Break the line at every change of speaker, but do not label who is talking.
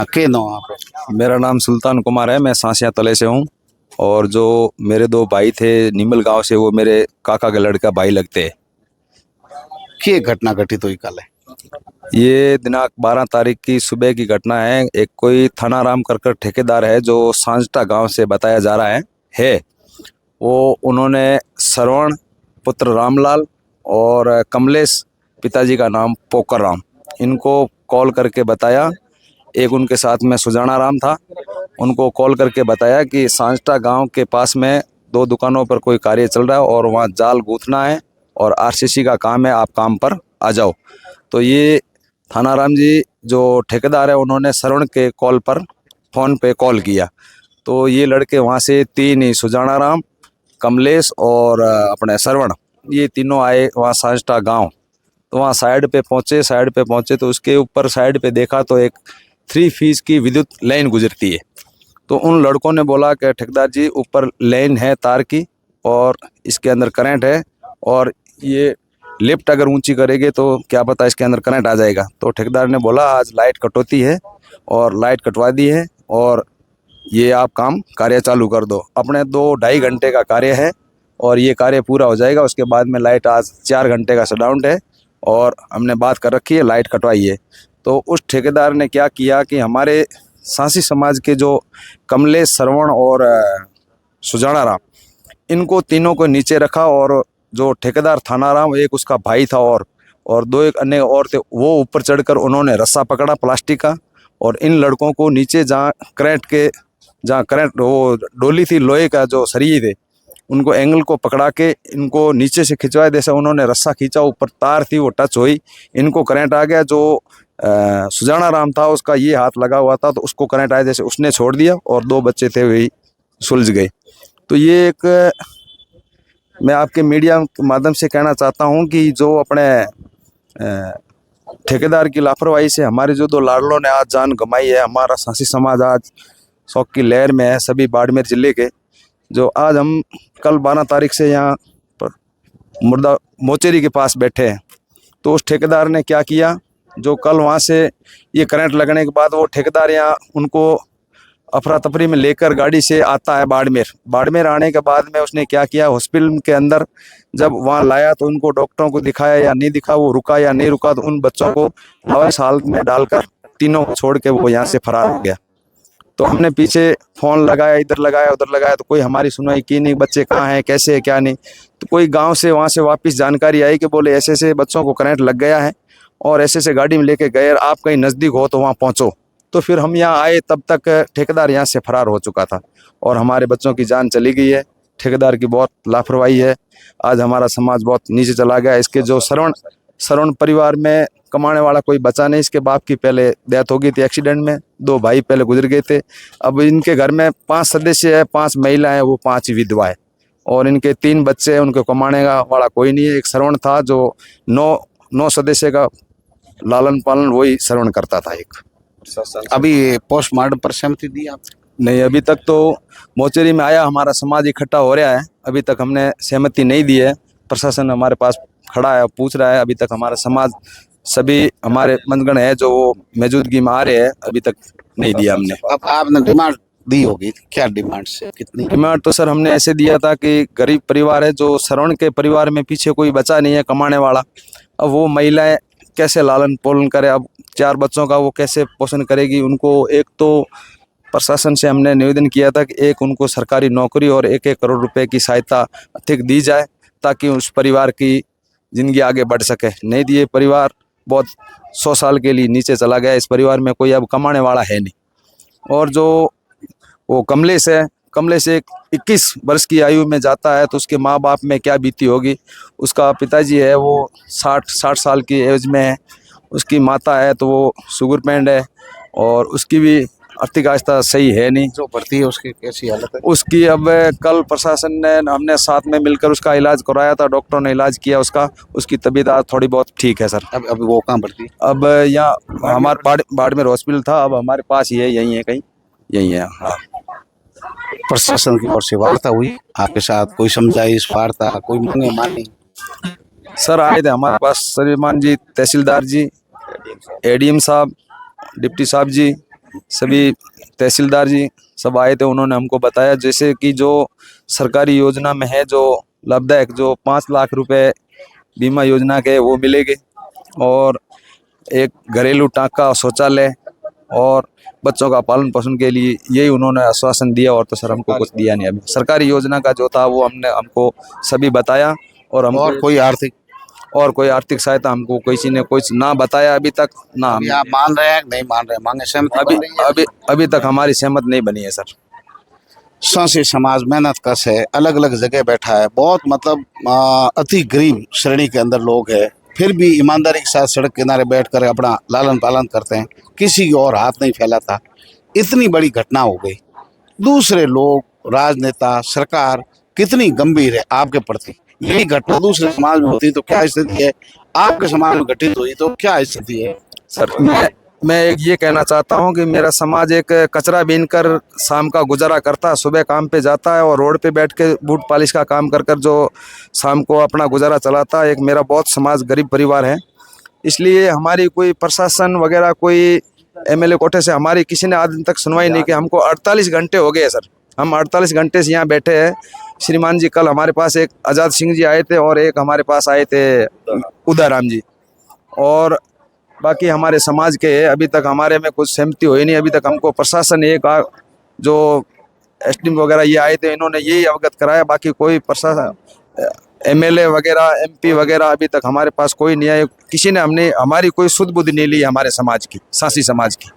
के नो आप?
मेरा नाम सुल्तान कुमार है। मैं सांसिया तले से हूँ। और जो मेरे दो भाई थे निमल गांव से, वो मेरे काका के लड़का भाई लगते हैं।
के घटना घटित हुई कल?
ये दिनांक 12 तारीख की सुबह की घटना है। एक कोई थाना राम कर ठेकेदार है जो सांजटा गांव से बताया जा रहा है वो उन्होंने श्रवण पुत्र रामलाल और कमलेश पिताजी का नाम पोकर राम, इनको कॉल करके बताया। एक उनके साथ में सुजाना राम था, उनको कॉल करके बताया कि सांजटा गांव के पास में दो दुकानों पर कोई कार्य चल रहा है और वहां जाल गूंथना है और आरसीसी का काम है, आप काम पर आ जाओ। तो ये थाना राम जी जो ठेकेदार है उन्होंने श्रवण के कॉल पर फ़ोन पे कॉल किया। तो ये लड़के वहाँ से तीन ही, सुजाना राम, कमलेश और अपने श्रवण, ये तीनों आए वहाँ सांजटा गांव। तो वहाँ साइड पे पहुँचे तो उसके ऊपर साइड पे देखा तो एक 3 फीट की विद्युत लाइन गुजरती है। तो उन लड़कों ने बोला कि ठेकेदार जी ऊपर लाइन है तार की और इसके अंदर करंट है और ये लिफ्ट अगर ऊंची करेंगे तो क्या पता इसके अंदर करंट आ जाएगा। तो ठेकेदार ने बोला आज लाइट कटौती है और लाइट कटवा दी है और ये आप काम कार्य चालू कर दो। अपने 2-2.5 घंटे का कार्य है और ये कार्य पूरा हो जाएगा। उसके बाद में लाइट आज 4 घंटे का शटडाउन है और हमने बात कर रखी है, लाइट कटवाई है। तो उस ठेकेदार ने क्या किया कि हमारे सांसी समाज के जो कमलेश, श्रवण और सुजाना राम, इनको तीनों को नीचे रखा और जो ठेकेदार थाना राम, एक उसका भाई था और 2 एक अन्य और थे, वो ऊपर चढ़कर उन्होंने रस्सा पकड़ा प्लास्टिक का और इन लड़कों को नीचे जहाँ करंट वो डोली थी लोहे का जो सरिये थे, उनको एंगल को पकड़ा के इनको नीचे से खिंचवाया। जैसे उन्होंने रस्सा खींचा, ऊपर तार थी वो टच हुई, इनको करंट आ गया। जो सुजाना राम था उसका ये हाथ लगा हुआ था तो उसको करंट आया, जैसे उसने छोड़ दिया और 2 बच्चे थे वही सुलझ गए। तो ये एक मैं आपके मीडिया के माध्यम से कहना चाहता हूँ कि जो अपने ठेकेदार की लापरवाही से हमारे जो 2 लाडलों ने आज जान गंवाई है। हमारा सांसी समाज आज शोक की लहर में है, सभी बाड़मेर जिले के। जो आज हम कल 12 तारीख से यहाँ पर मुर्दा मोचेरी के पास बैठे हैं, तो उस ठेकेदार ने क्या किया, जो कल वहाँ से ये करंट लगने के बाद वो ठेकेदार यहाँ उनको अफरा तफरी में लेकर गाड़ी से आता है बाड़मेर आने के बाद में उसने क्या किया, हॉस्पिटल के अंदर जब वहाँ लाया तो उनको डॉक्टरों को दिखाया या नहीं दिखा, वो रुका या नहीं रुका, तो उन बच्चों को लावारिस हालत में डालकर तीनों को छोड़ के वो यहाँ से फरार हो गया। तो हमने पीछे फ़ोन लगाया, इधर लगाया उधर लगाया, तो कोई हमारी सुनवाई की नहीं। बच्चे कहाँ हैं, कैसे है, क्या नहीं। तो कोई गांव से वहाँ से वापस जानकारी आई कि बोले ऐसे ऐसे बच्चों को करंट लग गया है और ऐसे ऐसे गाड़ी में लेके गए, आप कहीं नज़दीक हो तो वहाँ पहुँचो। तो फिर हम यहाँ आए, तब तक ठेकेदार यहाँ से फरार हो चुका था और हमारे बच्चों की जान चली गई है। ठेकेदार की बहुत लापरवाही है, आज हमारा समाज बहुत नीचे चला गया। इसके जो श्रवण परिवार में कमाने वाला कोई बचा नहीं। इसके बाप की पहले डेथ हो गई थी एक्सीडेंट में, 2 भाई पहले गुजर गए थे। अब इनके घर में 5 सदस्य है, 5 महिला हैं, वो 5 ही विधवा है और इनके 3 बच्चे हैं, उनको कमाने का वाला कोई नहीं है। एक श्रवण था जो 9 सदस्य का लालन पालन वही श्रवण करता था। एक
अभी पोस्टमार्टम पर सहमति दी आप?
नहीं, अभी तक तो मोचेरी में आया, हमारा समाज इकट्ठा हो रहा है, अभी तक हमने सहमति नहीं दी है। प्रशासन हमारे पास खड़ा है, पूछ रहा है। अभी तक हमारा समाज सभी हमारे मंदगण है जो वो मौजूदगी में आ रहे हैं, अभी तक नहीं दिया हमने।
अब आपने डिमांड दी होगी, क्या डिमांड से कितनी?
डिमांड तो सर हमने ऐसे दिया था कि गरीब परिवार है, जो श्रवण के परिवार में पीछे कोई बचा नहीं है कमाने वाला। अब वो महिलाएं कैसे लालन पालन करे, अब 4 बच्चों का वो कैसे पोषण करेगी उनको। एक तो प्रशासन से हमने निवेदन किया था कि एक उनको सरकारी नौकरी और 1-1 करोड़ रुपए की सहायता आर्थिक दी जाए ताकि उस परिवार की जिंदगी आगे बढ़ सके। नहीं दिए, परिवार बहुत 100 साल के लिए नीचे चला गया। इस परिवार में कोई अब कमाने वाला है नहीं। और जो वो कमलेश है, कमलेश एक 21 वर्ष की आयु में जाता है तो उसके माँ बाप में क्या बीती होगी। उसका पिताजी है वो 60 साल की एज में है, उसकी माता है तो वो शुगर पेशेंट है और उसकी भी आर्थिक अवस्था सही है नहीं।
जो भर्ती है उसकी कैसी हालत है?
उसकी अब कल प्रशासन ने, हमने साथ में मिलकर उसका इलाज कराया था, डॉक्टरों ने इलाज किया उसका, उसकी तबीयत आज थोड़ी बहुत ठीक है सर।
अब वो कहाँ भर्ती है?
अब यहाँ हमारे बाड़मेर हॉस्पिटल था, अब हमारे पास ही है, यही है, कहीं यही है। हाँ,
प्रशासन की ओर से वार्ता हुई आपके साथ? कोई समझाइश वार्ता, कोई मांगे मानी?
सर आए थे हमारे पास श्रीमान जी, तहसीलदार जी, एडीएम साहब, डिप्टी साहब जी, सभी तहसीलदार जी सब आए थे, उन्होंने हमको बताया जैसे कि जो सरकारी योजना में है जो लाभदायक जो 5 लाख रुपए बीमा योजना के वो मिलेंगे, और एक घरेलू टाँका शौचालय और बच्चों का पालन पोषण के लिए, यही उन्होंने आश्वासन दिया। और तो सर हमको कुछ दिया नहीं अभी। सरकारी योजना का जो था वो हमको सभी बताया, और हमको
और कोई आर्थिक
सहायता हमको किसी ने कुछ ना बताया अभी तक ना।
अभी आप मान रहे हैं कि नहीं मान रहे, मांगे सहमति बन रही है?
अभी तक हमारी सहमत नहीं बनी है सर।
सांसी समाज मेहनत कश है, अलग अलग जगह बैठा है, बहुत मतलब अति गरीब श्रेणी के अंदर लोग है, फिर भी ईमानदारी के साथ सड़क किनारे बैठकर अपना लालन पालन करते हैं, किसी की और हाथ नहीं फैलाता। इतनी बड़ी घटना हो गई, दूसरे लोग, राजनेता, सरकार कितनी गंभीर है आपके प्रति। यही घटना दूसरे समाज में होती तो क्या स्थिति है, आपके समाज में घटित हुई तो क्या स्थिति है?
सर मैं एक ये कहना चाहता हूँ कि मेरा समाज एक कचरा बीनकर शाम का गुजारा करता है, सुबह काम पे जाता है और रोड पे बैठ के बूट पॉलिश का काम कर कर जो शाम को अपना गुजारा चलाता है। एक मेरा बहुत समाज गरीब परिवार है, इसलिए हमारी कोई प्रशासन वगैरह कोई एमएलए कोटे से हमारी किसी ने आज दिन तक सुनवाई नहीं की। हमको 48 घंटे हो गए सर, हम 48 घंटे से यहाँ बैठे हैं। श्रीमान जी कल हमारे पास एक आज़ाद सिंह जी आए थे और एक हमारे पास आए थे उदयराम जी, और बाकी हमारे समाज के अभी तक हमारे में कुछ सहमति हुई नहीं। अभी तक हमको प्रशासन एक जो एसडीएम वगैरह ये आए थे, इन्होंने यही अवगत कराया, बाकी कोई प्रशासन एमएलए वगैरह एमपी वगैरह अभी तक हमारे पास कोई नहीं आया। किसी ने हमारी कोई सुध बुध नहीं ली हमारे समाज की, सांसी समाज की।